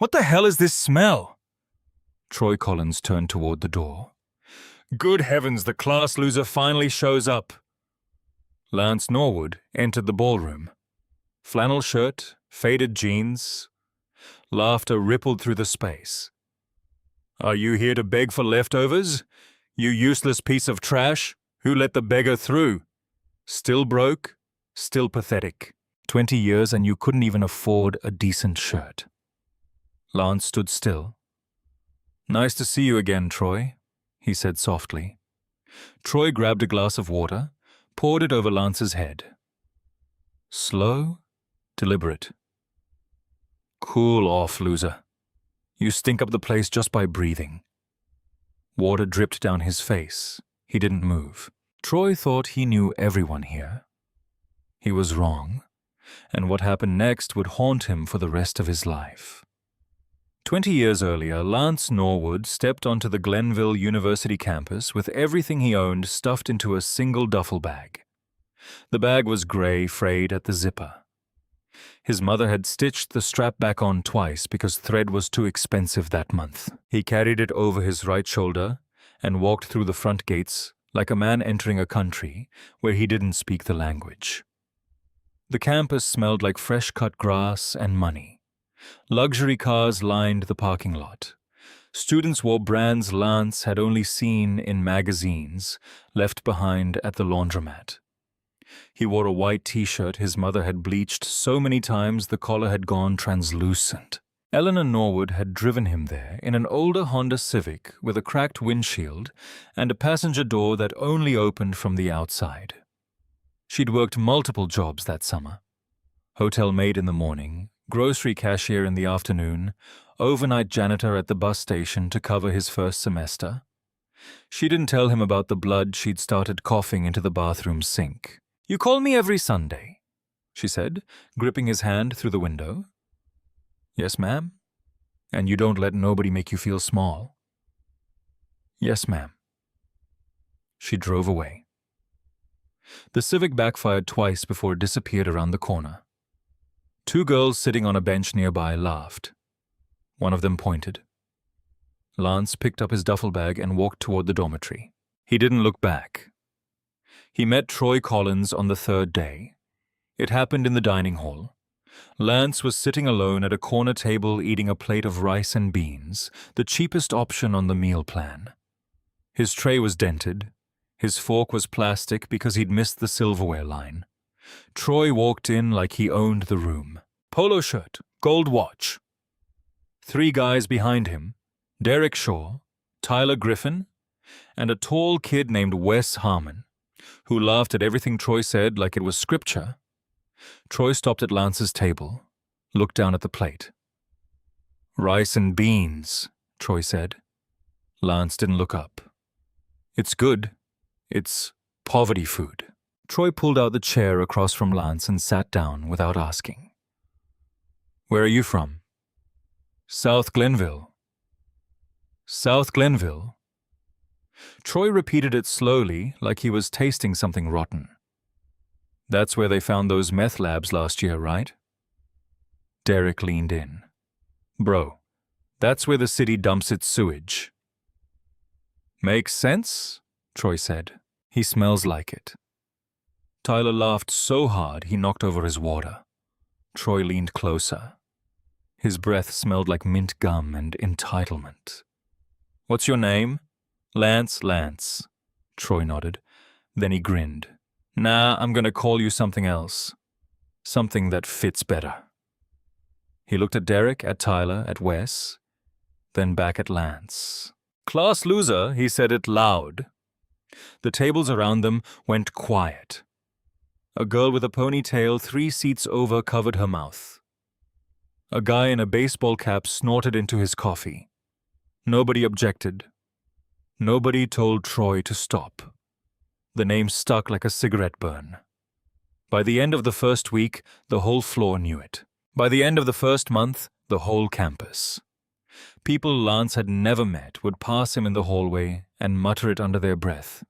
What the hell is this smell? Troy Collins turned toward the door. Good heavens, the class loser finally shows up. Lance Norwood entered the ballroom. Flannel shirt, faded jeans. Laughter rippled through the space. Are you here to beg for leftovers? You useless piece of trash? Who let the beggar through? Still broke, still pathetic. 20 years and you couldn't even afford a decent shirt. Lance stood still. Nice to see you again, Troy, he said softly. Troy grabbed a glass of water, poured it over Lance's head. Slow, deliberate. Cool off, loser. You stink up the place just by breathing. Water dripped down his face. He didn't move. Troy thought he knew everyone here. He was wrong, and what happened next would haunt him for the rest of his life. 20 years earlier, Lance Norwood stepped onto the Glenville University campus with everything he owned stuffed into a single duffel bag. The bag was gray, frayed at the zipper. His mother had stitched the strap back on twice because thread was too expensive that month. He carried it over his right shoulder and walked through the front gates like a man entering a country where he didn't speak the language. The campus smelled like fresh-cut grass and money. Luxury cars lined the parking lot. Students wore brands Lance had only seen in magazines, left behind at the laundromat. He wore a white t-shirt his mother had bleached so many times the collar had gone translucent. Eleanor Norwood had driven him there in an older Honda Civic with a cracked windshield and a passenger door that only opened from the outside. She'd worked multiple jobs that summer. Hotel maid in the morning, grocery cashier in the afternoon, overnight janitor at the bus station to cover his first semester. She didn't tell him about the blood she'd started coughing into the bathroom sink. You call me every Sunday, she said, gripping his hand through the window. Yes, ma'am. And you don't let nobody make you feel small. Yes, ma'am. She drove away. The Civic backfired twice before it disappeared around the corner. Two girls sitting on a bench nearby laughed. One of them pointed. Lance picked up his duffel bag and walked toward the dormitory. He didn't look back. He met Troy Collins on the third day. It happened in the dining hall. Lance was sitting alone at a corner table eating a plate of rice and beans, the cheapest option on the meal plan. His tray was dented. His fork was plastic because he'd missed the silverware line. Troy walked in like he owned the room. Polo shirt, gold watch. Three guys behind him, Derek Shaw, Tyler Griffin, and a tall kid named Wes Harmon, who laughed at everything Troy said like it was scripture. Troy stopped at Lance's table, looked down at the plate. Rice and beans, Troy said. Lance didn't look up. It's good. It's poverty food. Troy pulled out the chair across from Lance and sat down without asking. Where are you from? South Glenville. South Glenville. Troy repeated it slowly, like he was tasting something rotten. That's where they found those meth labs last year, right? Derek leaned in. Bro, that's where the city dumps its sewage. Makes sense, Troy said. He smells like it. Tyler laughed so hard he knocked over his water. Troy leaned closer. His breath smelled like mint gum and entitlement. What's your name? Lance. Troy nodded. Then he grinned. Nah, I'm gonna call you something else. Something that fits better. He looked at Derek, at Tyler, at Wes, then back at Lance. Class loser, he said it loud. The tables around them went quiet. A girl with a ponytail 3 seats over covered her mouth. A guy in a baseball cap snorted into his coffee. Nobody objected. Nobody told Troy to stop. The name stuck like a cigarette burn. By the end of the first week, the whole floor knew it. By the end of the first month, the whole campus. People Lance had never met would pass him in the hallway and mutter it under their breath.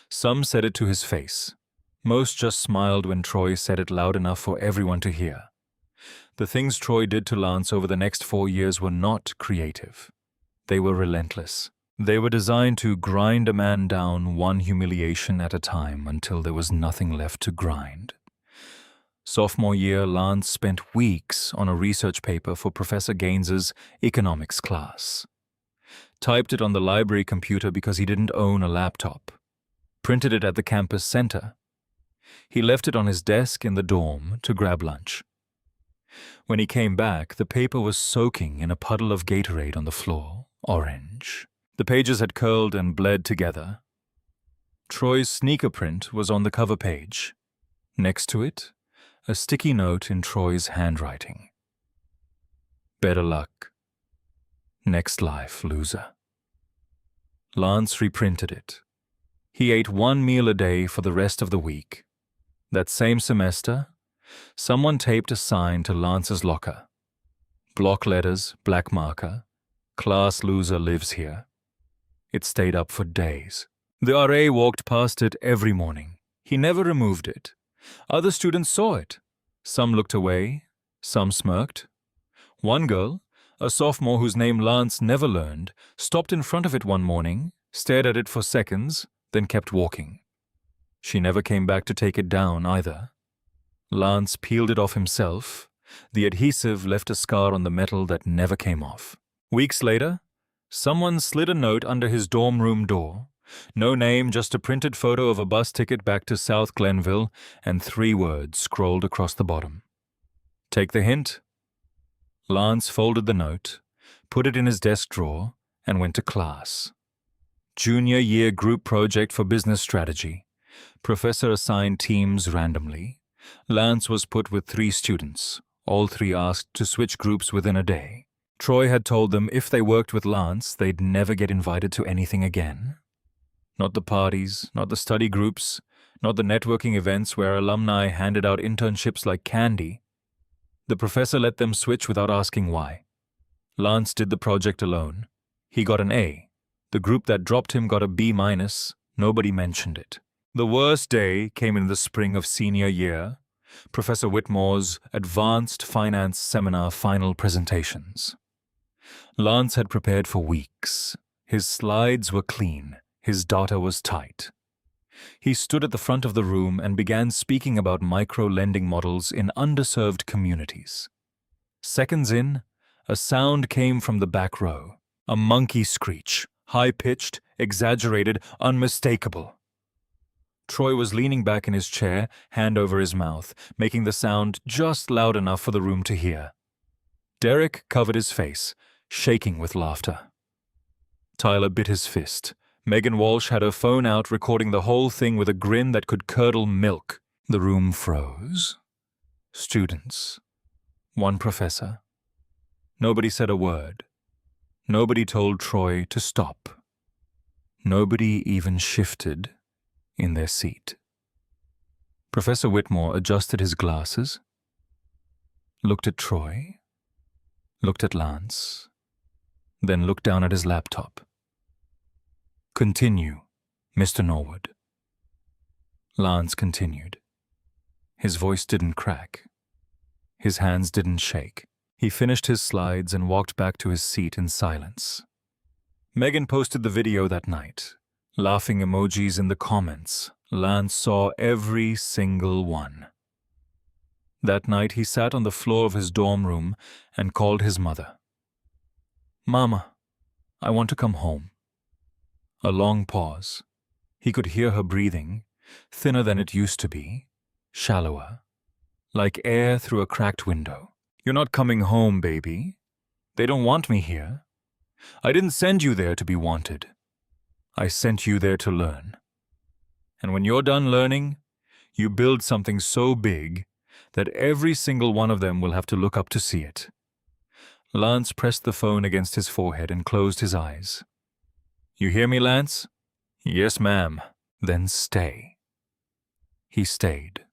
Some said it to his face. Most just smiled when Troy said it loud enough for everyone to hear. The things Troy did to Lance over the next 4 years were not creative. They were relentless. They were designed to grind a man down one humiliation at a time until there was nothing left to grind. Sophomore year, Lance spent weeks on a research paper for Professor Gaines's economics class. Typed it on the library computer because he didn't own a laptop. Printed it at the campus center. He left it on his desk in the dorm to grab lunch. When he came back, the paper was soaking in a puddle of Gatorade on the floor, orange. The pages had curled and bled together. Troy's sneaker print was on the cover page. Next to it, a sticky note in Troy's handwriting. Better luck. Next life, loser. Lance reprinted it. He ate 1 meal a day for the rest of the week. That same semester, someone taped a sign to Lance's locker. Block letters, black marker, class loser lives here. It stayed up for days. The RA walked past it every morning. He never removed it. Other students saw it. Some looked away, some smirked. One girl, a sophomore whose name Lance never learned, stopped in front of it one morning, stared at it for seconds, then kept walking. She never came back to take it down either. Lance peeled it off himself. The adhesive left a scar on the metal that never came off. Weeks later, someone slid a note under his dorm room door. No name, just a printed photo of a bus ticket back to South Glenville and 3 words scrolled across the bottom. Take the hint? Lance folded the note, put it in his desk drawer, and went to class. Junior year group project for business strategy. Professor assigned teams randomly. Lance was put with 3 students. All 3 asked to switch groups within a day. Troy had told them if they worked with Lance, they'd never get invited to anything again. Not the parties, not the study groups, not the networking events where alumni handed out internships like candy. The professor let them switch without asking why. Lance did the project alone. He got an A. The group that dropped him got a B-. Nobody mentioned it. The worst day came in the spring of senior year, Professor Whitmore's Advanced Finance Seminar final presentations. Lance had prepared for weeks. His slides were clean. His data was tight. He stood at the front of the room and began speaking about micro-lending models in underserved communities. Seconds in, a sound came from the back row. A monkey screech, high-pitched, exaggerated, unmistakable. Troy was leaning back in his chair, hand over his mouth, making the sound just loud enough for the room to hear. Derek covered his face, shaking with laughter. Tyler bit his fist. Megan Walsh had her phone out, recording the whole thing with a grin that could curdle milk. The room froze. Students. One professor. Nobody said a word. Nobody told Troy to stop. Nobody even shifted in their seat. Professor Whitmore adjusted his glasses, looked at Troy, looked at Lance, then looked down at his laptop. Continue, Mr. Norwood. Lance continued. His voice didn't crack. His hands didn't shake. He finished his slides and walked back to his seat in silence. Megan posted the video that night. Laughing emojis in the comments. Lance saw every single one. That night he sat on the floor of his dorm room and called his mother. "Mama, I want to come home." A long pause. He could hear her breathing, thinner than it used to be, shallower, like air through a cracked window. "You're not coming home, baby. They don't want me here. I didn't send you there to be wanted. I sent you there to learn. And when you're done learning, you build something so big that every single one of them will have to look up to see it." Lance pressed the phone against his forehead and closed his eyes. "You hear me, Lance?" "Yes, ma'am." "Then stay." He stayed.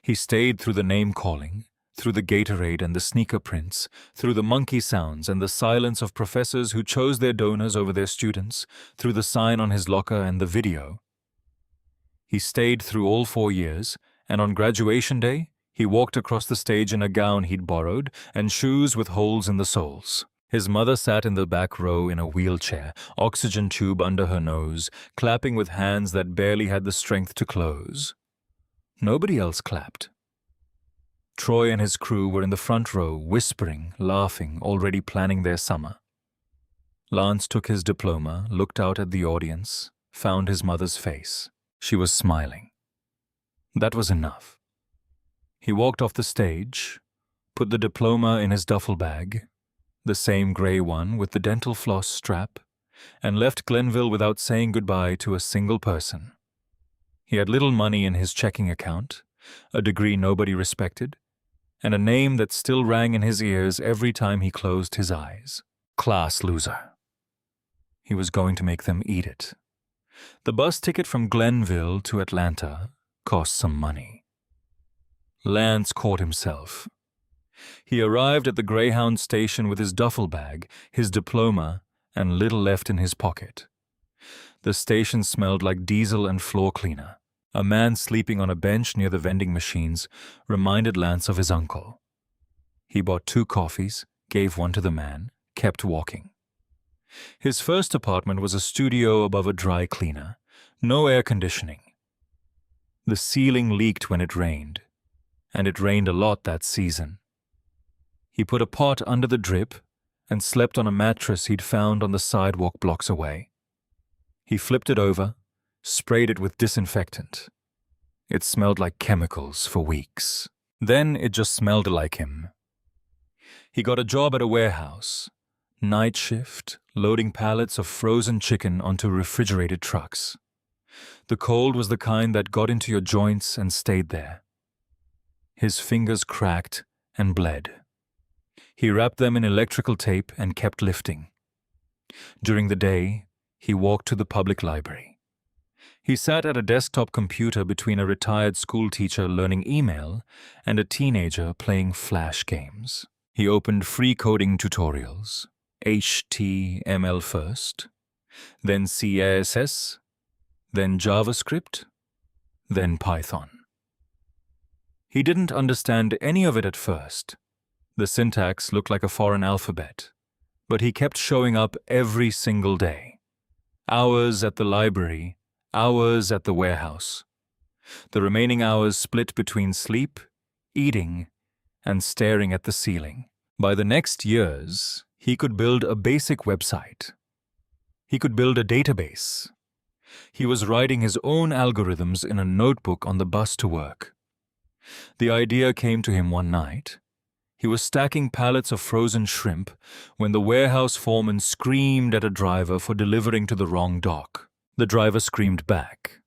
He stayed through the name-calling, through the Gatorade and the sneaker prints, through the monkey sounds and the silence of professors who chose their donors over their students, through the sign on his locker and the video. He stayed through all 4 years, and on graduation day, He walked across the stage in a gown he'd borrowed and shoes with holes in the soles. His mother sat in the back row in a wheelchair, oxygen tube under her nose, clapping with hands that barely had the strength to close. Nobody else clapped. Troy and his crew were in the front row, whispering, laughing, already planning their summer. Lance took his diploma, looked out at the audience, found his mother's face. She was smiling. That was enough. He walked off the stage, put the diploma in his duffel bag, the same grey one with the dental floss strap, and left Glenville without saying goodbye to a single person. He had little money in his checking account, a degree nobody respected, and a name that still rang in his ears every time he closed his eyes. Class loser. He was going to make them eat it. The bus ticket from Glenville to Atlanta cost some money. Lance caught himself. He arrived at the Greyhound station with his duffel bag, his diploma, and little left in his pocket. The station smelled like diesel and floor cleaner. A man sleeping on a bench near the vending machines reminded Lance of his uncle. He bought 2 coffees, gave one to the man, kept walking. His first apartment was a studio above a dry cleaner, no air conditioning. The ceiling leaked when it rained, and it rained a lot that season. He put a pot under the drip and slept on a mattress he'd found on the sidewalk blocks away. He flipped it over, sprayed it with disinfectant. It smelled like chemicals for weeks. Then it just smelled like him. He got a job at a warehouse, night shift, loading pallets of frozen chicken onto refrigerated trucks. The cold was the kind that got into your joints and stayed there. His fingers cracked and bled. He wrapped them in electrical tape and kept lifting. During the day, he walked to the public library. He sat at a desktop computer between a retired school teacher learning email and a teenager playing Flash games. He opened free coding tutorials, HTML first, then CSS, then JavaScript, then Python. He didn't understand any of it at first. The syntax looked like a foreign alphabet, but he kept showing up every single day. Hours at the library, hours at the warehouse. The remaining hours split between sleep, eating, and staring at the ceiling. By the next years, he could build a basic website. He could build a database. He was writing his own algorithms in a notebook on the bus to work. The idea came to him one night. He was stacking pallets of frozen shrimp when the warehouse foreman screamed at a driver for delivering to the wrong dock. The driver screamed back.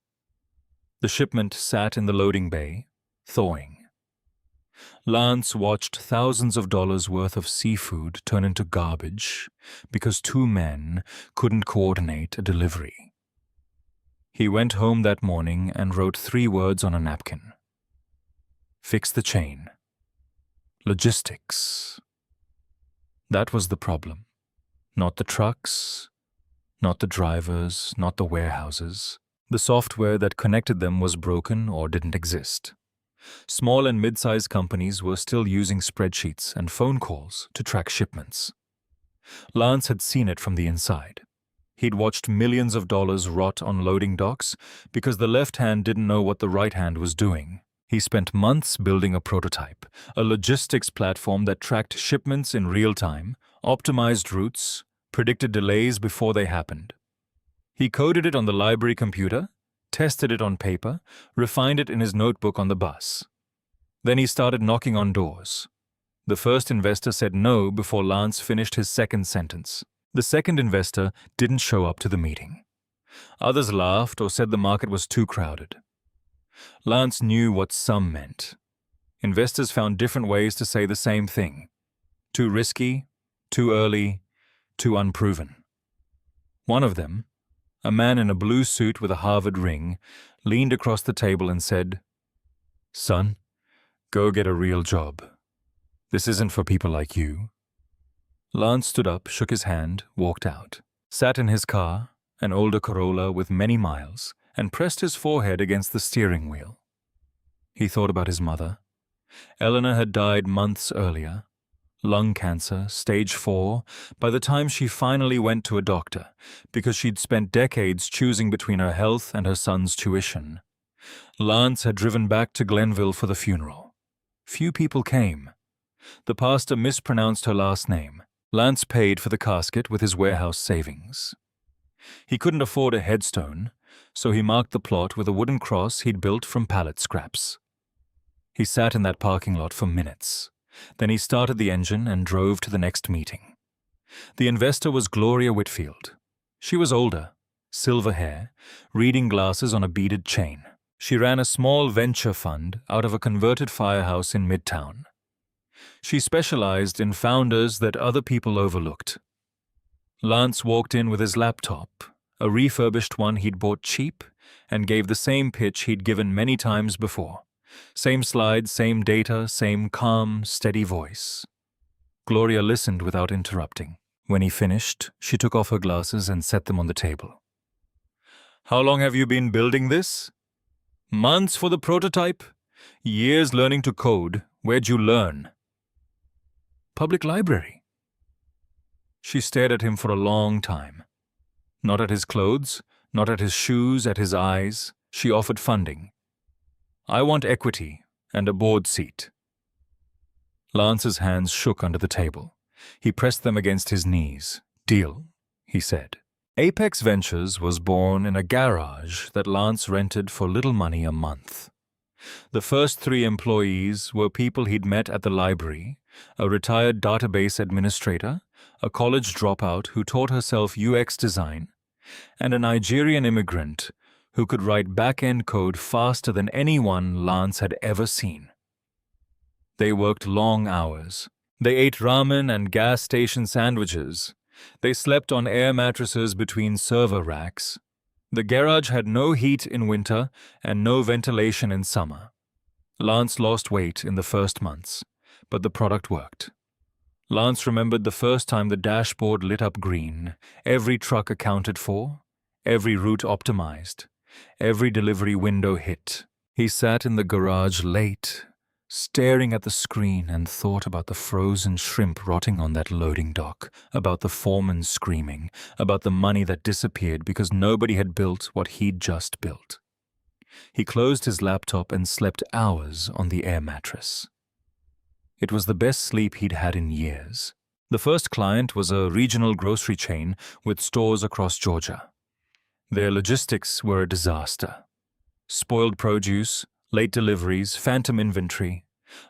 The shipment sat in the loading bay, thawing. Lance watched thousands of dollars worth of seafood turn into garbage because 2 men couldn't coordinate a delivery. He went home that morning and wrote 3 words on a napkin. Fix the chain. Logistics. That was the problem. Not the trucks, not the drivers, not the warehouses. The software that connected them was broken or didn't exist. Small and mid-sized companies were still using spreadsheets and phone calls to track shipments. Lance had seen it from the inside. He'd watched millions of dollars rot on loading docks because the left hand didn't know what the right hand was doing. He spent months building a prototype, a logistics platform that tracked shipments in real time, optimized routes, predicted delays before they happened. He coded it on the library computer, tested it on paper, refined it in his notebook on the bus. Then he started knocking on doors. The first investor said no before Lance finished his second sentence. The second investor didn't show up to the meeting. Others laughed or said the market was too crowded. Lance knew what some meant. Investors found different ways to say the same thing. Too risky, too early, too unproven. One of them, a man in a blue suit with a Harvard ring, leaned across the table and said, "Son, go get a real job. This isn't for people like you." Lance stood up, shook his hand, walked out, sat in his car, an older Corolla with many miles, and pressed his forehead against the steering wheel. He thought about his mother, Eleanor had died months earlier. Lung cancer, stage 4, by the time she finally went to a doctor, because she'd spent decades choosing between her health and her son's tuition. Lance had driven back to Glenville for the funeral. Few people came. The pastor mispronounced her last name. Lance paid for the casket with his warehouse savings. He couldn't afford a headstone, so he marked the plot with a wooden cross he'd built from pallet scraps. He sat in that parking lot for minutes. Then he started the engine and drove to the next meeting. The investor was Gloria Whitfield. She was older, silver hair, reading glasses on a beaded chain. She ran a small venture fund out of a converted firehouse in Midtown. She specialized in founders that other people overlooked. Lance walked in with his laptop, a refurbished one he'd bought cheap, and gave the same pitch he'd given many times before. Same slides, same data, same calm, steady voice. Gloria listened without interrupting. When he finished, she took off her glasses and set them on the table. "How long have you been building this?" "Months for the prototype. Years learning to code. Where'd you learn?" "Public library." She stared at him for a long time. Not at his clothes, not at his shoes, at his eyes. She offered funding. "I want equity and a board seat." Lance's hands shook under the table. He pressed them against his knees. "Deal," he said. Apex Ventures was born in a garage that Lance rented for little money a month. The first 3 employees were people he'd met at the library, a retired database administrator, a college dropout who taught herself UX design, and a Nigerian immigrant who could write back-end code faster than anyone Lance had ever seen. They worked long hours. They ate ramen and gas station sandwiches. They slept on air mattresses between server racks. The garage had no heat in winter and no ventilation in summer. Lance lost weight in the first months, but the product worked. Lance remembered the first time the dashboard lit up green, every truck accounted for, every route optimized, every delivery window hit. He sat in the garage late, staring at the screen, and thought about the frozen shrimp rotting on that loading dock, about the foreman screaming, about the money that disappeared because nobody had built what he'd just built. He closed his laptop and slept hours on the air mattress. It was the best sleep he'd had in years. The first client was a regional grocery chain with stores across Georgia. Their logistics were a disaster. Spoiled produce, late deliveries, phantom inventory.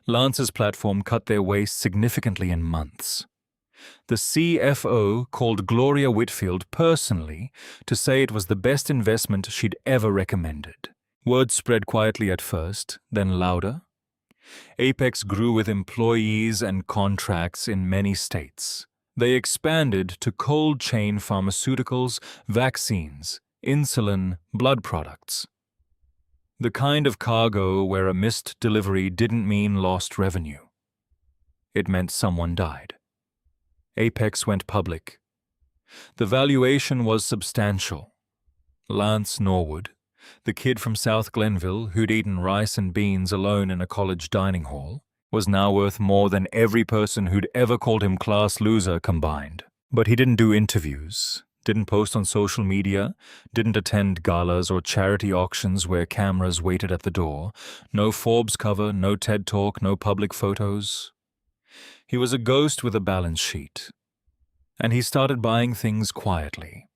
Lance's platform cut their waste significantly in months. The CFO called Gloria Whitfield personally to say it was the best investment she'd ever recommended. Word spread quietly at first, then louder. Apex grew with employees and contracts in many states. They expanded to cold chain pharmaceuticals, vaccines, insulin, blood products. The kind of cargo where a missed delivery didn't mean lost revenue. It meant someone died. Apex went public. The valuation was substantial. Lance Norwood, the kid from South Glenville who'd eaten rice and beans alone in a college dining hall, was now worth more than every person who'd ever called him class loser combined. But he didn't do interviews, didn't post on social media, didn't attend galas or charity auctions where cameras waited at the door. No Forbes cover, no TED Talk, no public photos. He was a ghost with a balance sheet. And he started buying things quietly.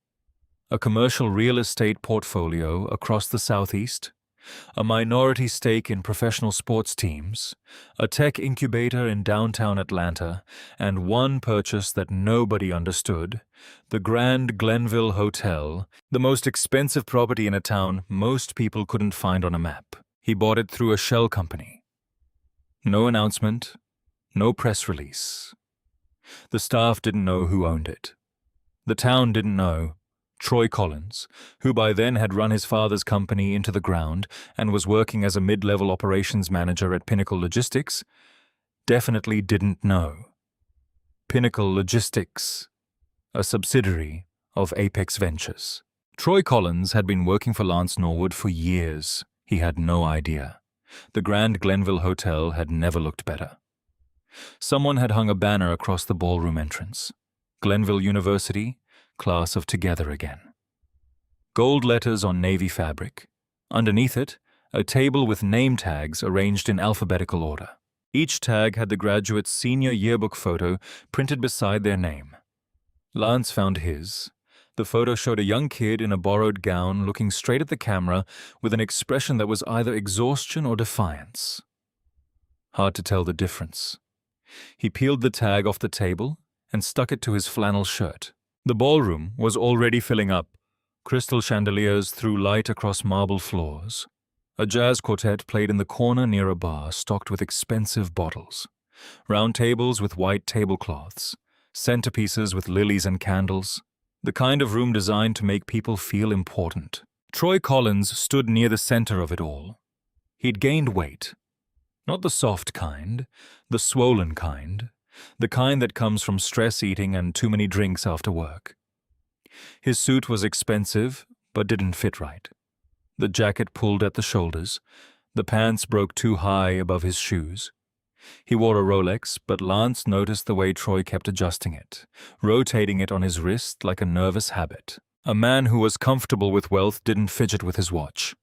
A commercial real estate portfolio across the Southeast, a minority stake in professional sports teams, a tech incubator in downtown Atlanta, and one purchase that nobody understood, the Grand Glenville Hotel, the most expensive property in a town most people couldn't find on a map. He bought it through a shell company. No announcement, no press release. The staff didn't know who owned it. The town didn't know. Troy Collins, who by then had run his father's company into the ground and was working as a mid-level operations manager at Pinnacle Logistics, definitely didn't know. Pinnacle Logistics, a subsidiary of Apex Ventures. Troy Collins had been working for Lance Norwood for years. He had no idea. The Grand Glenville Hotel had never looked better. Someone had hung a banner across the ballroom entrance. Glenville University, class of together again. Gold letters on navy fabric. Underneath it, a table with name tags arranged in alphabetical order. Each tag had the graduate's senior yearbook photo printed beside their name. Lance found his. The photo showed a young kid in a borrowed gown looking straight at the camera with an expression that was either exhaustion or defiance. Hard to tell the difference. He peeled the tag off the table and stuck it to his flannel shirt. The ballroom was already filling up. Crystal chandeliers threw light across marble floors. A jazz quartet played in the corner near a bar stocked with expensive bottles. Round tables with white tablecloths. Centerpieces with lilies and candles. The kind of room designed to make people feel important. Troy Collins stood near the center of it all. He'd gained weight. Not the soft kind, the swollen kind, the kind that comes from stress eating and too many drinks after work. His suit was expensive, but didn't fit right. The jacket pulled at the shoulders. The pants broke too high above his shoes. He wore a Rolex, but Lance noticed the way Troy kept adjusting it, rotating it on his wrist like a nervous habit. A man who was comfortable with wealth didn't fidget with his watch.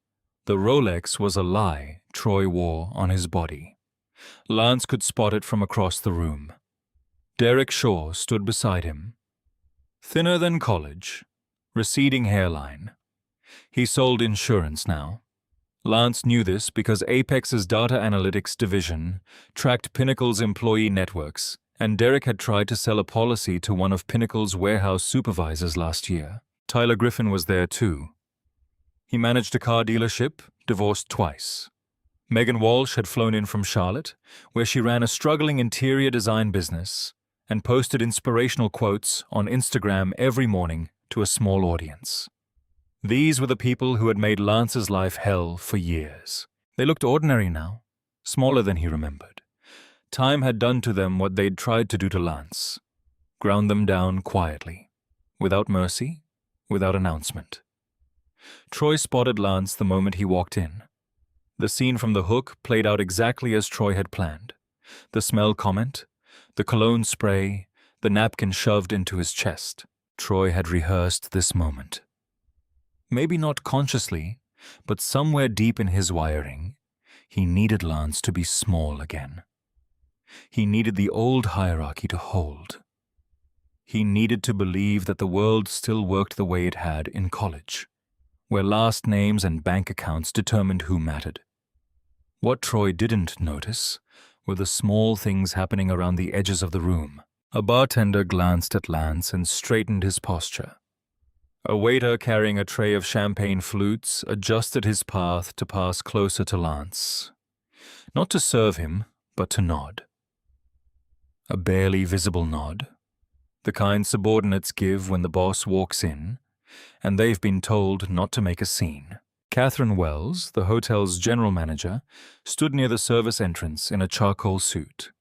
The Rolex was a lie Troy wore on his body. Lance could spot it from across the room. Derek Shaw stood beside him. Thinner than college, receding hairline. He sold insurance now. Lance knew this because Apex's data analytics division tracked Pinnacle's employee networks, and Derek had tried to sell a policy to one of Pinnacle's warehouse supervisors last year. Tyler Griffin was there too. He managed a car dealership, divorced twice. Megan Walsh had flown in from Charlotte, where she ran a struggling interior design business, and posted inspirational quotes on Instagram every morning to a small audience. These were the people who had made Lance's life hell for years. They looked ordinary now, smaller than he remembered. Time had done to them what they'd tried to do to Lance. Ground them down quietly, without mercy, without announcement. Troy spotted Lance the moment he walked in. The scene from The Hook played out exactly as Troy had planned. The smell comment, the cologne spray, the napkin shoved into his chest. Troy had rehearsed this moment. Maybe not consciously, but somewhere deep in his wiring, he needed Lance to be small again. He needed the old hierarchy to hold. He needed to believe that the world still worked the way it had in college, where last names and bank accounts determined who mattered. What Troy didn't notice were the small things happening around the edges of the room. A bartender glanced at Lance and straightened his posture. A waiter carrying a tray of champagne flutes adjusted his path to pass closer to Lance. Not to serve him, but to nod. A barely visible nod, the kind subordinates give when the boss walks in, and they've been told not to make a scene. Catherine Wells, the hotel's general manager, stood near the service entrance in a charcoal suit.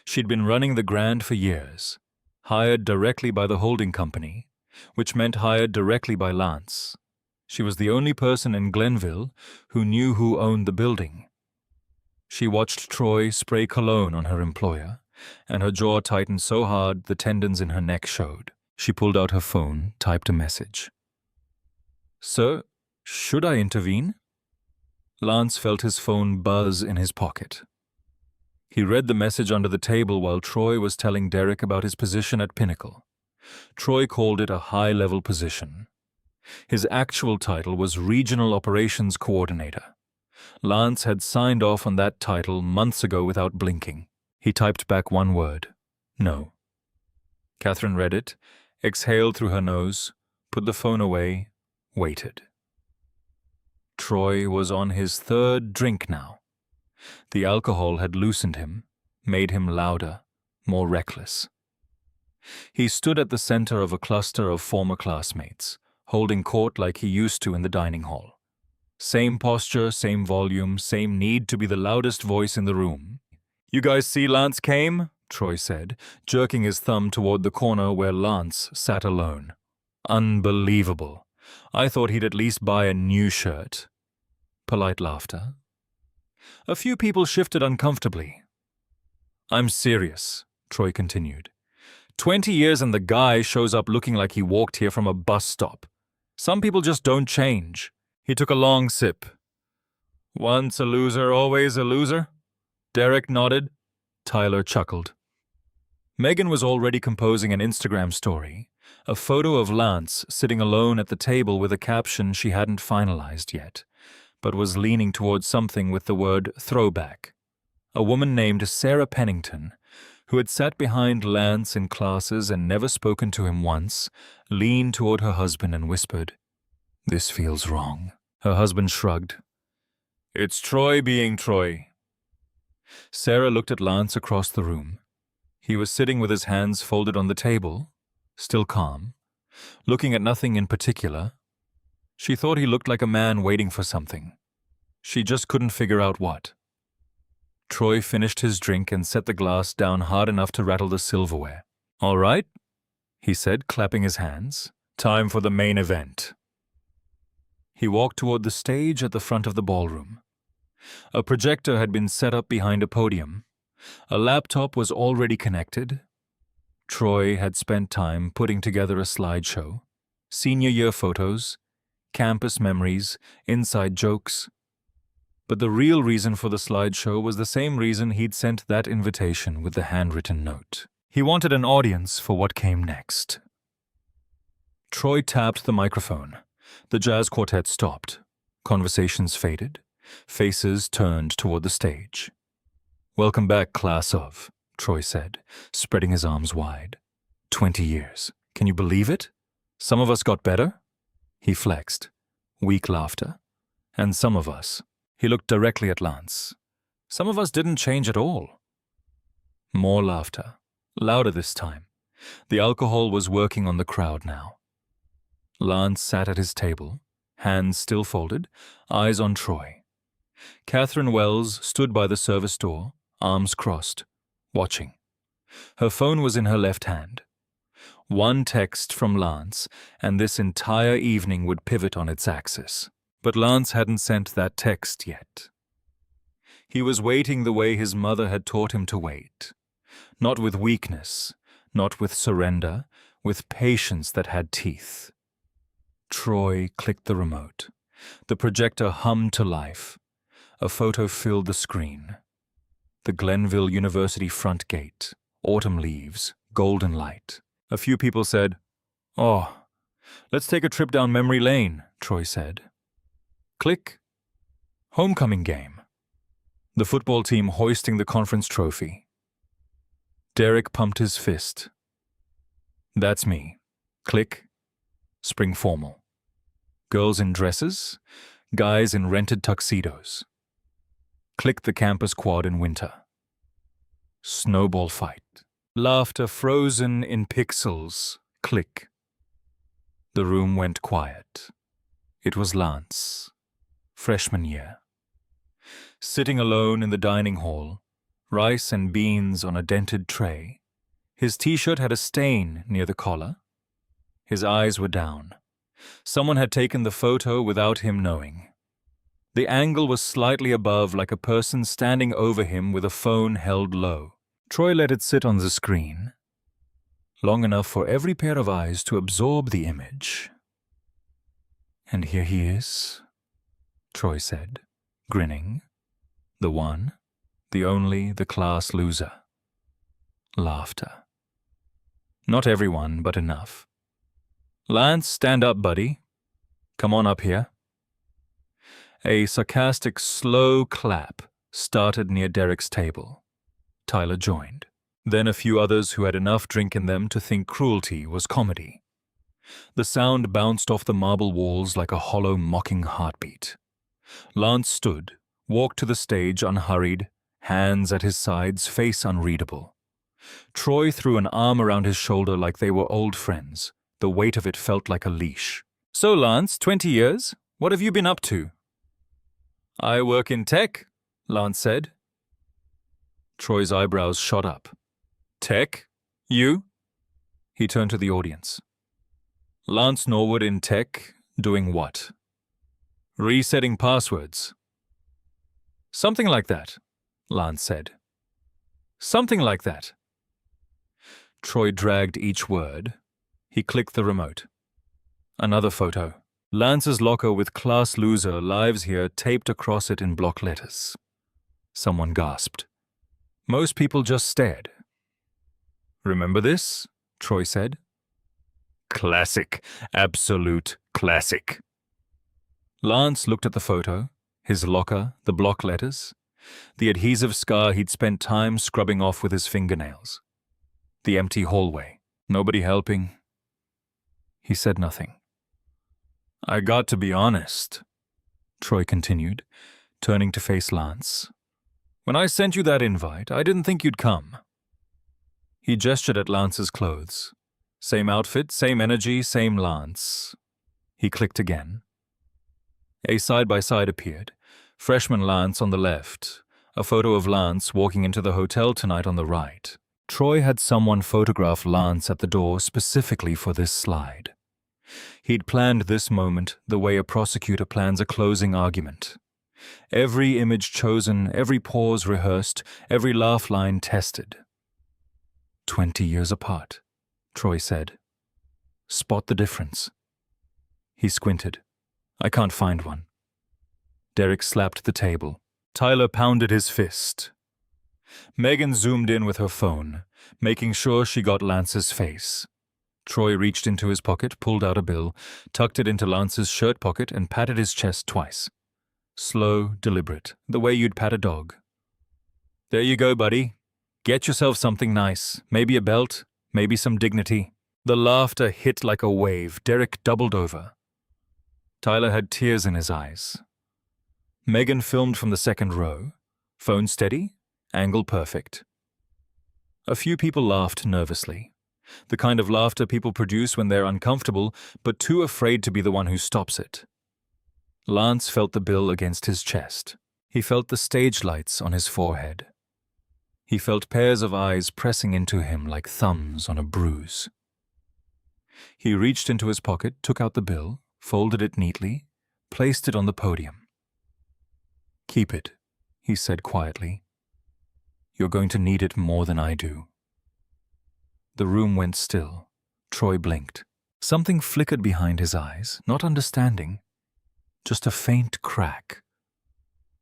She'd been running the Grand for years, hired directly by the holding company, which meant hired directly by Lance. She was the only person in Glenville who knew who owned the building. She watched Troy spray cologne on her employer, and her jaw tightened so hard the tendons in her neck showed. She pulled out her phone, typed a message. "Sir, should I intervene?" Lance felt his phone buzz in his pocket. He read the message under the table while Troy was telling Derek about his position at Pinnacle. Troy called it a high-level position. His actual title was Regional Operations Coordinator. Lance had signed off on that title months ago without blinking. He typed back one word, "No." Catherine read it, exhaled through her nose, put the phone away, waited. Troy was on his third drink now. The alcohol had loosened him, made him louder, more reckless. He stood at the center of a cluster of former classmates, holding court like he used to in the dining hall. Same posture, same volume, same need to be the loudest voice in the room. "You guys see Lance came?" Troy said, jerking his thumb toward the corner where Lance sat alone. "Unbelievable. I thought he'd at least buy a new shirt." Polite laughter. A few people shifted uncomfortably. "I'm serious," Troy continued. 20 years and the guy shows up looking like he walked here from a bus stop. Some people just don't change. He took a long sip. "Once a loser, always a loser?" Derek nodded. Tyler chuckled. Megan was already composing an Instagram story, a photo of Lance sitting alone at the table with a caption she hadn't finalized yet, but was leaning towards something with the word throwback. A woman named Sarah Pennington, who had sat behind Lance in classes and never spoken to him once, leaned toward her husband and whispered, "This feels wrong." Her husband shrugged. "It's Troy being Troy." Sarah looked at Lance across the room. He was sitting with his hands folded on the table, still calm, looking at nothing in particular. She thought he looked like a man waiting for something. She just couldn't figure out what. Troy finished his drink and set the glass down hard enough to rattle the silverware. "All right," he said, clapping his hands. "Time for the main event." He walked toward the stage at the front of the ballroom. A projector had been set up behind a podium. A laptop was already connected. Troy had spent time putting together a slideshow, senior year photos, campus memories, inside jokes. But the real reason for the slideshow was the same reason he'd sent that invitation with the handwritten note. He wanted an audience for what came next. Troy tapped the microphone. The jazz quartet stopped. Conversations faded. Faces turned toward the stage. "Welcome back, class of," Troy said, spreading his arms wide. 20 years. Can you believe it? Some of us got better? He flexed. Weak laughter. And some of us. He looked directly at Lance. Some of us didn't change at all. More laughter. Louder this time. The alcohol was working on the crowd now. Lance sat at his table, hands still folded, eyes on Troy. Catherine Wells stood by the service door, arms crossed, watching. Her phone was in her left hand. One text from Lance, and this entire evening would pivot on its axis. But Lance hadn't sent that text yet. He was waiting the way his mother had taught him to wait. Not with weakness, not with surrender, with patience that had teeth. Troy clicked the remote. The projector hummed to life. A photo filled the screen. The Glenville University front gate, autumn leaves, golden light. A few people said, "Oh, let's take a trip down memory lane," Troy said. Click. Homecoming game. The football team hoisting the conference trophy. Derek pumped his fist. "That's me." Click. Spring formal. Girls in dresses, guys in rented tuxedos. Click the campus quad in winter. Snowball fight. Laughter frozen in pixels. Click. The room went quiet. It was Lance. Freshman year. Sitting alone in the dining hall, rice and beans on a dented tray. His t-shirt had a stain near the collar. His eyes were down. Someone had taken the photo without him knowing. The angle was slightly above, like a person standing over him with a phone held low. Troy let it sit on the screen, long enough for every pair of eyes to absorb the image. "And here he is," Troy said, grinning. "The one, the only, the class loser." Laughter. Not everyone, but enough. "Lance, stand up, buddy. Come on up here." A sarcastic, slow clap started near Derek's table. Tyler joined. Then a few others who had enough drink in them to think cruelty was comedy. The sound bounced off the marble walls like a hollow, mocking heartbeat. Lance stood, walked to the stage unhurried, hands at his sides, face unreadable. Troy threw an arm around his shoulder like they were old friends. The weight of it felt like a leash. "So, Lance, 20 years? What have you been up to?" "I work in tech," Lance said. Troy's eyebrows shot up. "Tech? You?" He turned to the audience. "Lance Norwood in tech, doing what?" "Resetting passwords." Something like that, Lance said. Something like that. Troy dragged each word. He clicked the remote. Another photo. Lance's locker with "class loser, lives here" taped across it in block letters. Someone gasped. Most people just stared. Remember this? Troy said. Classic. Absolute classic. Lance looked at the photo, his locker, the block letters, the adhesive scar he'd spent time scrubbing off with his fingernails, the empty hallway, nobody helping. He said nothing. I got to be honest, Troy continued, turning to face Lance. When I sent you that invite, I didn't think you'd come. He gestured at Lance's clothes. Same outfit, same energy, same Lance. He clicked again. A side-by-side appeared. Freshman Lance on the left, a photo of Lance walking into the hotel tonight on the right. Troy had someone photograph Lance at the door specifically for this slide. He'd planned this moment the way a prosecutor plans a closing argument. Every image chosen, every pause rehearsed, every laugh line tested. 20 years apart, Troy said. Spot the difference. He squinted. I can't find one. Derek slapped the table. Tyler pounded his fist. Megan zoomed in with her phone, making sure she got Lance's face. Troy reached into his pocket, pulled out a bill, tucked it into Lance's shirt pocket, and patted his chest twice. Slow, deliberate, the way you'd pat a dog. There you go, buddy. Get yourself something nice. Maybe a belt, maybe some dignity. The laughter hit like a wave. Derek doubled over. Tyler had tears in his eyes. Megan filmed from the second row. Phone steady, angle perfect. A few people laughed nervously. The kind of laughter people produce when they're uncomfortable, but too afraid to be the one who stops it. Lance felt the bill against his chest. He felt the stage lights on his forehead. He felt pairs of eyes pressing into him like thumbs on a bruise. He reached into his pocket, took out the bill, folded it neatly, placed it on the podium. Keep it, he said quietly. You're going to need it more than I do. The room went still. Troy blinked. Something flickered behind his eyes, not understanding. Just a faint crack.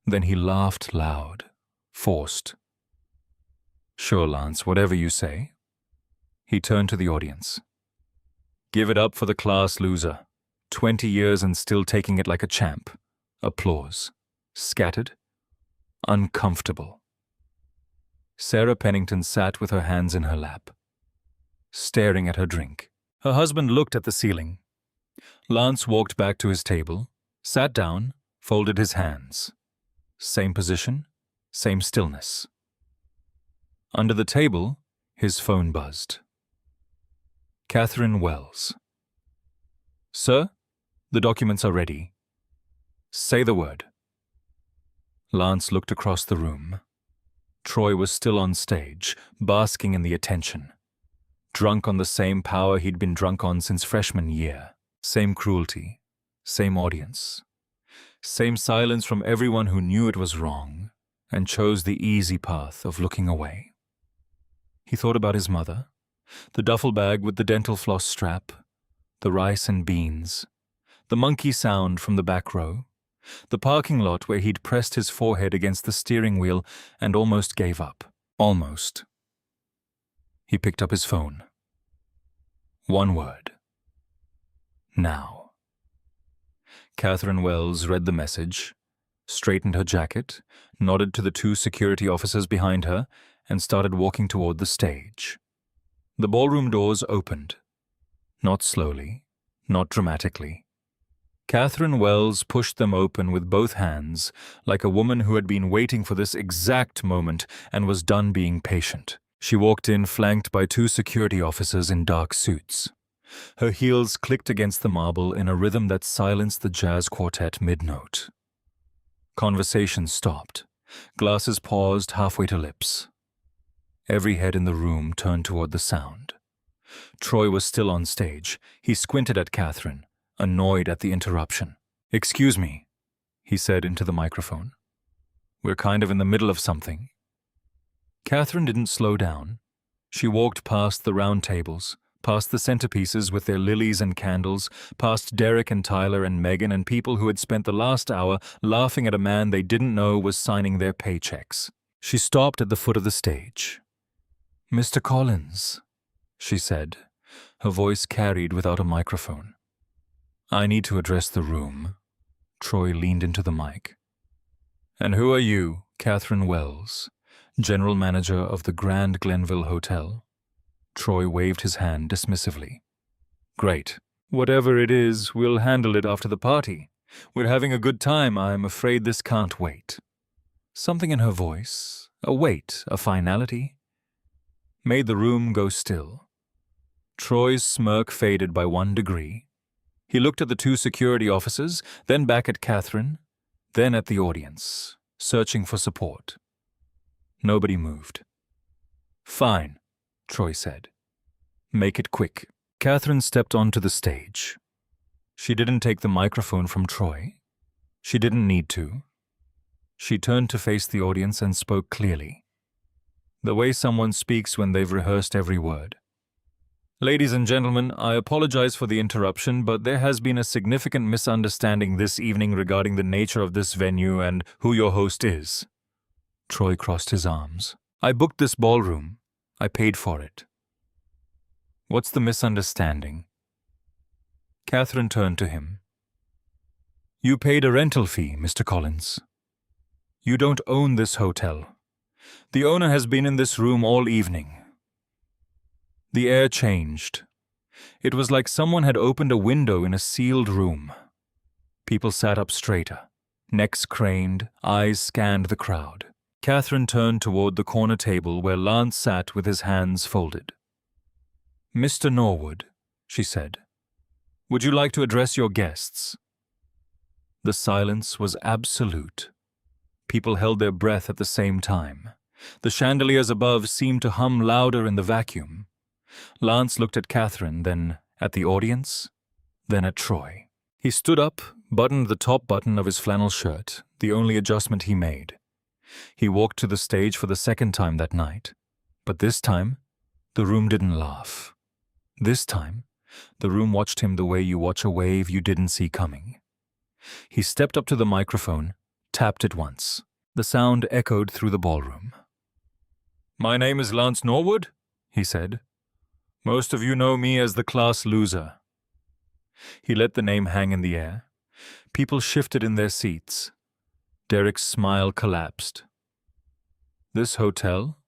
Then he laughed loud, forced. Sure, Lance, whatever you say. He turned to the audience. Give it up for the class loser. 20 years and still taking it like a champ. Applause. Scattered. Uncomfortable. Sarah Pennington sat with her hands in her lap, staring at her drink. Her husband looked at the ceiling. Lance walked back to his table, sat down, folded his hands. Same position, same stillness. Under the table, his phone buzzed. Catherine Wells. Sir, the documents are ready. Say the word. Lance looked across the room. Troy was still on stage, basking in the attention. Drunk on the same power he'd been drunk on since freshman year. Same cruelty, same audience. Same silence from everyone who knew it was wrong and chose the easy path of looking away. He thought about his mother, the duffel bag with the dental floss strap, the rice and beans, the monkey sound from the back row, the parking lot where he'd pressed his forehead against the steering wheel and almost gave up. Almost. He picked up his phone. One word. Now. Catherine Wells read the message, straightened her jacket, nodded to the 2 security officers behind her, and started walking toward the stage. The ballroom doors opened. Not slowly, not dramatically. Catherine Wells pushed them open with both hands, like a woman who had been waiting for this exact moment and was done being patient. She walked in flanked by 2 security officers in dark suits. Her heels clicked against the marble in a rhythm that silenced the jazz quartet mid-note. Conversation stopped. Glasses paused halfway to lips. Every head in the room turned toward the sound. Troy was still on stage. He squinted at Catherine, annoyed at the interruption. "Excuse me," he said into the microphone. We're kind of in the middle of something." Catherine didn't slow down. She walked past the round tables, past the centerpieces with their lilies and candles, past Derek and Tyler and Megan and people who had spent the last hour laughing at a man they didn't know was signing their paychecks. She stopped at the foot of the stage. "Mr. Collins," she said, her voice carried without a microphone. "I need to address the room." Troy leaned into the mic. "And who are you, Catherine Wells, general manager of the Grand Glenville Hotel?" Troy waved his hand dismissively. "Great. Whatever it is, we'll handle it after the party. We're having a good time. I'm afraid this can't wait." Something in her voice, a weight, a finality, made the room go still. Troy's smirk faded by 1 degree. He looked at the 2 security officers, then back at Catherine, then at the audience, searching for support. Nobody moved. "Fine," Troy said. "Make it quick." Catherine stepped onto the stage. She didn't take the microphone from Troy. She didn't need to. She turned to face the audience and spoke clearly, the way someone speaks when they've rehearsed every word. "Ladies and gentlemen, I apologize for the interruption, but there has been a significant misunderstanding this evening regarding the nature of this venue and who your host is." Troy crossed his arms. "I booked this ballroom. I paid for it." "What's the misunderstanding?" Catherine turned to him. "You paid a rental fee, Mr. Collins. You don't own this hotel. The owner has been in this room all evening." The air changed. It was like someone had opened a window in a sealed room. People sat up straighter, necks craned, eyes scanned the crowd. Catherine turned toward the corner table where Lance sat with his hands folded. "Mr. Norwood," she said, "would you like to address your guests?" The silence was absolute. People held their breath at the same time. The chandeliers above seemed to hum louder in the vacuum. Lance looked at Catherine, then at the audience, then at Troy. He stood up, buttoned the top button of his flannel shirt, the only adjustment he made. He walked to the stage for the 2nd time that night. But this time, the room didn't laugh. This time, the room watched him the way you watch a wave you didn't see coming. He stepped up to the microphone, tapped it once. The sound echoed through the ballroom. "My name is Lance Norwood," he said. "Most of you know me as the class loser." He let the name hang in the air. People shifted in their seats. Derek's smile collapsed. "This hotel,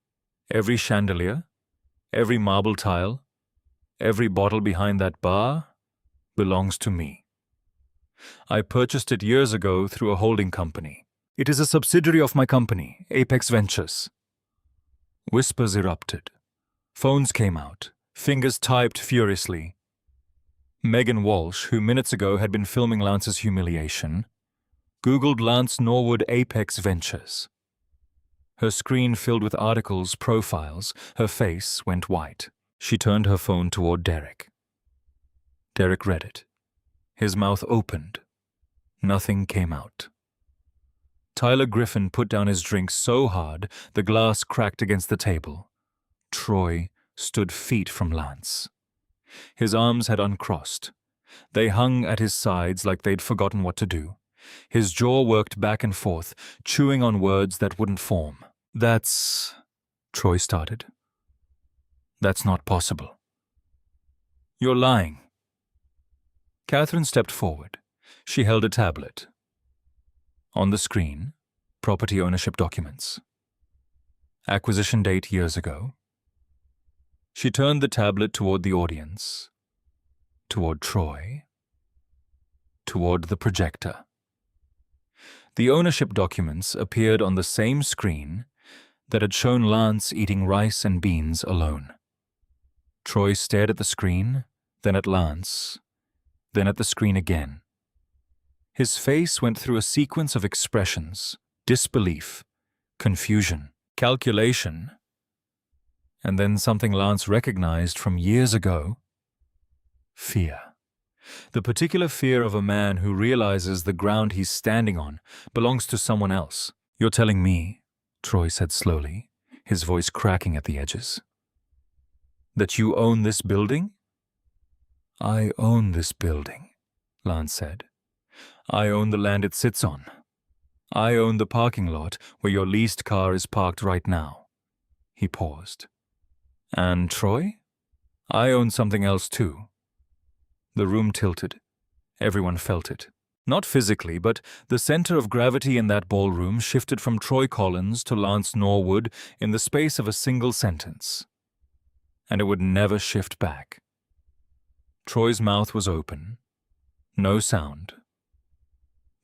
every chandelier, every marble tile, every bottle behind that bar, belongs to me. I purchased it years ago through a holding company. It is a subsidiary of my company, Apex Ventures." Whispers erupted. Phones came out. Fingers typed furiously. Megan Walsh, who minutes ago had been filming Lance's humiliation, Googled Lance Norwood Apex Ventures. Her screen filled with articles, profiles. Her face went white. She turned her phone toward Derek. Derek read it. His mouth opened. Nothing came out. Tyler Griffin put down his drink so hard the glass cracked against the table. Troy stood feet from Lance. His arms had uncrossed. They hung at his sides like they'd forgotten what to do. His jaw worked back and forth, chewing on words that wouldn't form. "That's..." Troy started. "That's not possible." "You're lying." Catherine stepped forward. She held a tablet. On the screen, property ownership documents. Acquisition date years ago. She turned the tablet toward the audience, toward Troy, toward the projector. The ownership documents appeared on the same screen that had shown Lance eating rice and beans alone. Troy stared at the screen, then at Lance, then at the screen again. His face went through a sequence of expressions: disbelief, confusion, calculation, and then something Lance recognized from years ago: fear. The particular fear of a man who realizes the ground he's standing on belongs to someone else. You're telling me, Troy said slowly, his voice cracking at the edges, that you own this building? I own this building, Lance said. I own the land it sits on. I own the parking lot where your leased car is parked right now. He paused. And Troy? I own something else too. The room tilted. Everyone felt it. Not physically, but the center of gravity in that ballroom shifted from Troy Collins to Lance Norwood in the space of a single sentence. And it would never shift back. Troy's mouth was open. No sound.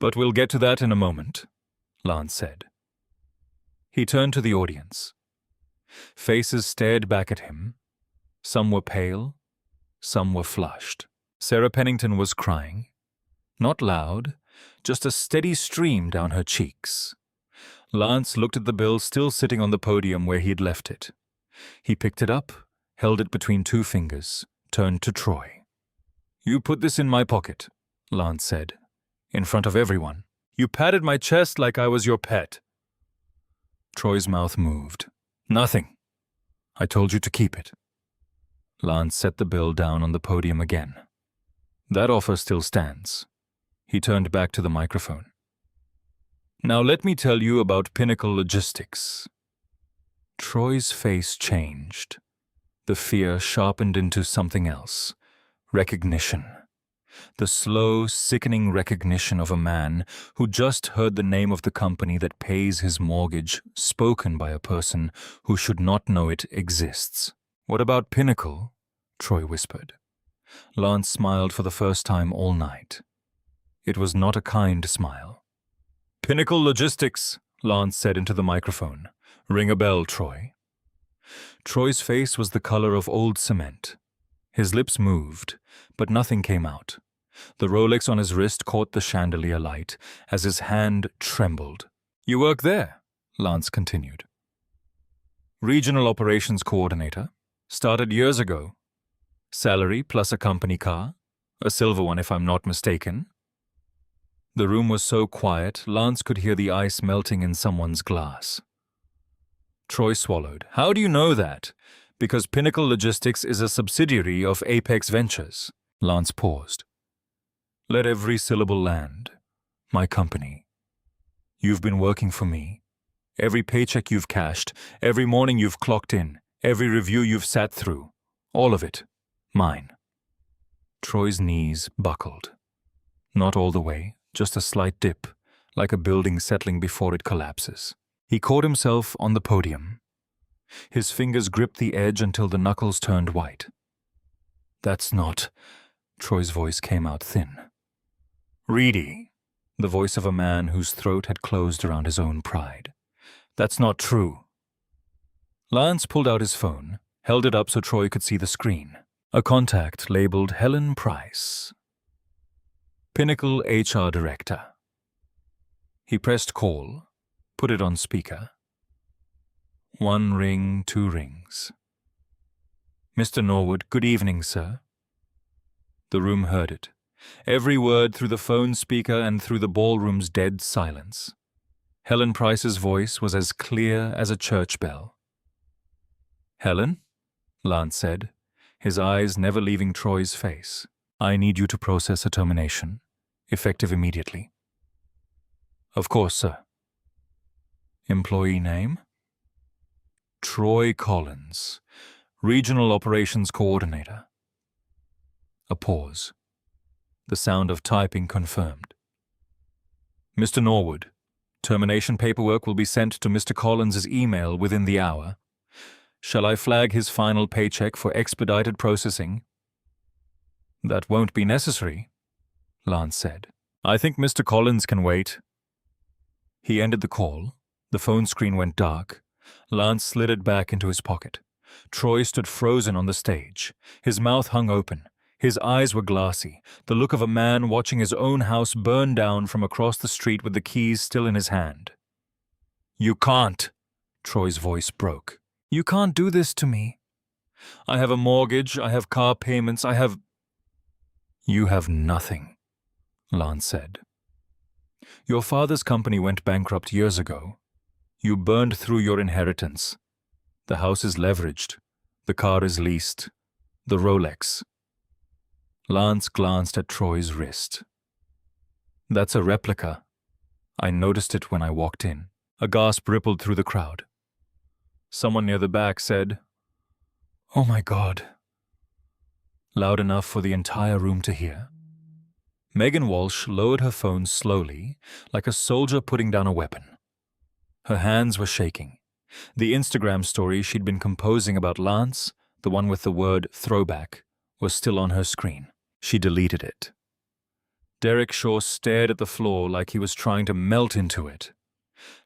But we'll get to that in a moment, Lance said. He turned to the audience. Faces stared back at him. Some were pale, some were flushed. Sarah Pennington was crying. Not loud, just a steady stream down her cheeks. Lance looked at the bill still sitting on the podium where he'd left it. He picked it up, held it between two fingers, turned to Troy. You put this in my pocket, Lance said, in front of everyone. You patted my chest like I was your pet. Troy's mouth moved. Nothing. I told you to keep it. Lance set the bill down on the podium again. That offer still stands. He turned back to the microphone. Now let me tell you about Pinnacle Logistics. Troy's face changed. The fear sharpened into something else. Recognition. The slow, sickening recognition of a man who just heard the name of the company that pays his mortgage spoken by a person who should not know it exists. What about Pinnacle? Troy whispered. Lance smiled for the first time all night. It was not a kind smile. Pinnacle Logistics, Lance said into the microphone. Ring a bell, Troy. Troy's face was the color of old cement. His lips moved, but nothing came out. The Rolex on his wrist caught the chandelier light as his hand trembled. You work there, Lance continued. Regional Operations Coordinator. Started years ago. Salary plus a company car. A silver one if I'm not mistaken. The room was so quiet, Lance could hear the ice melting in someone's glass. Troy swallowed. How do you know that? Because Pinnacle Logistics is a subsidiary of Apex Ventures. Lance paused. Let every syllable land. My company. You've been working for me. Every paycheck you've cashed, every morning you've clocked in, every review you've sat through. All of it. Mine. Troy's knees buckled. Not all the way. Just a slight dip, like a building settling before it collapses. He caught himself on the podium. His fingers gripped the edge until the knuckles turned white. That's not... Troy's voice came out thin. Reedy, the voice of a man whose throat had closed around his own pride. That's not true. Lance pulled out his phone, held it up so Troy could see the screen. A contact labeled Helen Price. Pinnacle HR Director. He pressed call, put it on speaker. 1 ring, 2 rings. Mr. Norwood, good evening, sir. The room heard it, every word through the phone speaker and through the ballroom's dead silence. Helen Price's voice was as clear as a church bell. Helen, Lance said, his eyes never leaving Troy's face. I need you to process a termination. Effective immediately. Of course, sir. Employee name? Troy Collins, Regional Operations Coordinator. A pause. The sound of typing confirmed. Mr. Norwood, termination paperwork will be sent to Mr. Collins' email within the hour. Shall I flag his final paycheck for expedited processing? That won't be necessary, Lance said. I think Mr. Collins can wait. He ended the call. The phone screen went dark. Lance slid it back into his pocket. Troy stood frozen on the stage. His mouth hung open. His eyes were glassy, the look of a man watching his own house burn down from across the street with the keys still in his hand. You can't, Troy's voice broke. You can't do this to me. I have a mortgage, I have car payments, I have... You have nothing, Lance said. Your father's company went bankrupt years ago. You burned through your inheritance. The house is leveraged. The car is leased. The Rolex. Lance glanced at Troy's wrist. That's a replica. I noticed it when I walked in. A gasp rippled through the crowd. Someone near the back said, "Oh my God," loud enough for the entire room to hear. Megan Walsh lowered her phone slowly, like a soldier putting down a weapon. Her hands were shaking. The Instagram story she'd been composing about Lance, the one with the word throwback, was still on her screen. She deleted it. Derek Shaw stared at the floor like he was trying to melt into it.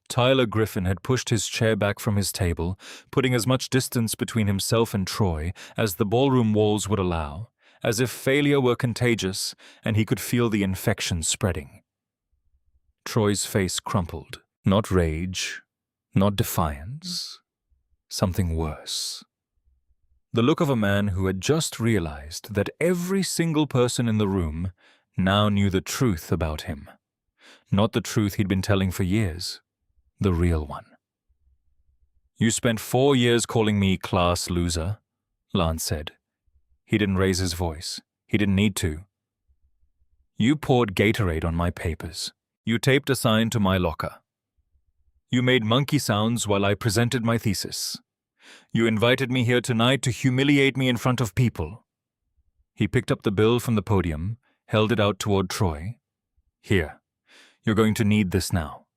Tyler Griffin had pushed his chair back from his table, putting as much distance between himself and Troy as the ballroom walls would allow, as if failure were contagious and he could feel the infection spreading. Troy's face crumpled. Not rage, not defiance, something worse. The look of a man who had just realized that every single person in the room now knew the truth about him. Not the truth he'd been telling for years, the real one. "You spent 4 years calling me class loser," Lance said. He didn't raise his voice. He didn't need to. "You poured Gatorade on my papers. You taped a sign to my locker. You made monkey sounds while I presented my thesis. You invited me here tonight to humiliate me in front of people." He picked up the bill from the podium, held it out toward Troy. "Here, you're going to need this now."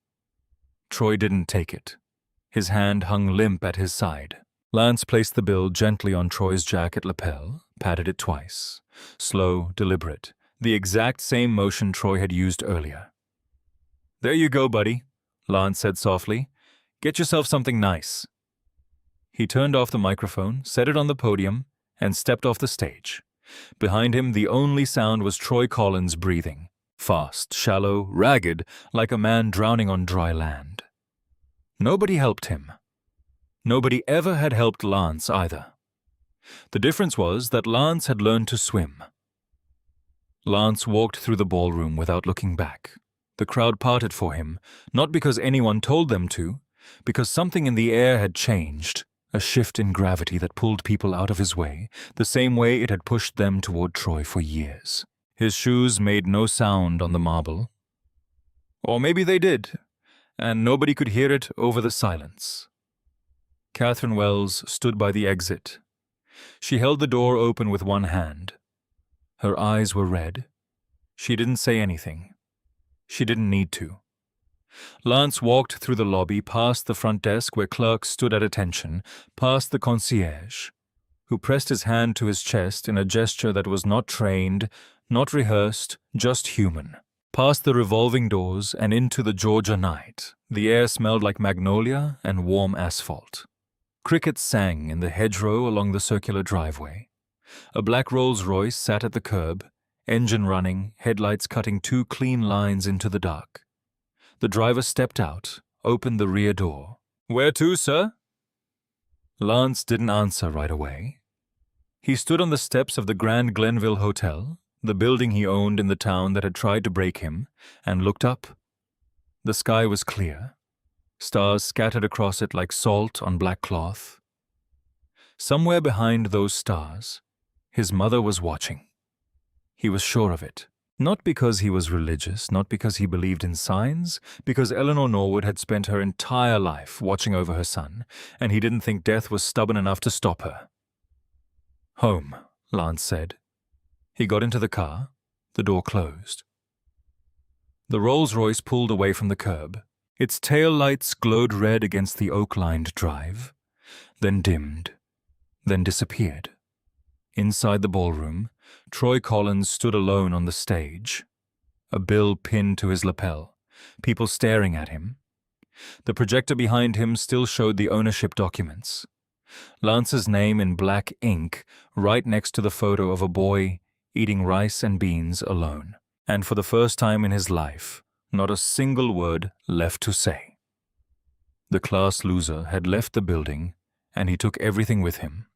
Troy didn't take it. His hand hung limp at his side. Lance placed the bill gently on Troy's jacket lapel, patted it twice. Slow, deliberate, the exact same motion Troy had used earlier. "There you go, buddy," Lance said softly. "Get yourself something nice." He turned off the microphone, set it on the podium, and stepped off the stage. Behind him, the only sound was Troy Collins breathing. Fast, shallow, ragged, like a man drowning on dry land. Nobody helped him. Nobody ever had helped Lance either. The difference was that Lance had learned to swim. Lance walked through the ballroom without looking back. The crowd parted for him, not because anyone told them to, because something in the air had changed, a shift in gravity that pulled people out of his way, the same way it had pushed them toward Troy for years. His shoes made no sound on the marble. Or maybe they did, and nobody could hear it over the silence. Catherine Wells stood by the exit. She held the door open with one hand. Her eyes were red. She didn't say anything. She didn't need to. Lance walked through the lobby, past the front desk where clerks stood at attention, past the concierge, who pressed his hand to his chest in a gesture that was not trained, not rehearsed, just human. Past the revolving doors and into the Georgia night. The air smelled like magnolia and warm asphalt. Crickets sang in the hedgerow along the circular driveway. A black Rolls-Royce sat at the curb, engine running, headlights cutting 2 clean lines into the dark. The driver stepped out, opened the rear door. "Where to, sir?" Lance didn't answer right away. He stood on the steps of the Grand Glenville Hotel, the building he owned in the town that had tried to break him, and looked up. The sky was clear. Stars scattered across it like salt on black cloth. Somewhere behind those stars, his mother was watching. He was sure of it. Not because he was religious, not because he believed in signs, because Eleanor Norwood had spent her entire life watching over her son, and he didn't think death was stubborn enough to stop her. "Home," Lance said. He got into the car. The door closed. The Rolls-Royce pulled away from the curb. Its tail lights glowed red against the oak-lined drive, then dimmed, then disappeared. Inside the ballroom, Troy Collins stood alone on the stage, a bill pinned to his lapel, people staring at him. The projector behind him still showed the ownership documents. Lance's name in black ink right next to the photo of a boy eating rice and beans alone. And for the first time in his life, not a single word left to say. The class loser had left the building, and he took everything with him.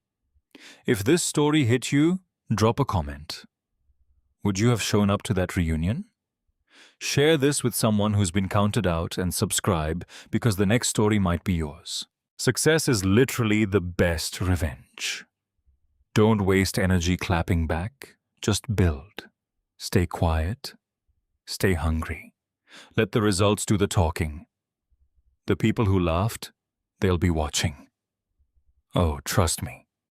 If this story hit you, drop a comment. Would you have shown up to that reunion? Share this with someone who's been counted out and subscribe because the next story might be yours. Success is literally the best revenge. Don't waste energy clapping back. Just build. Stay quiet. Stay hungry. Let the results do the talking. The people who laughed, they'll be watching. Oh, trust me.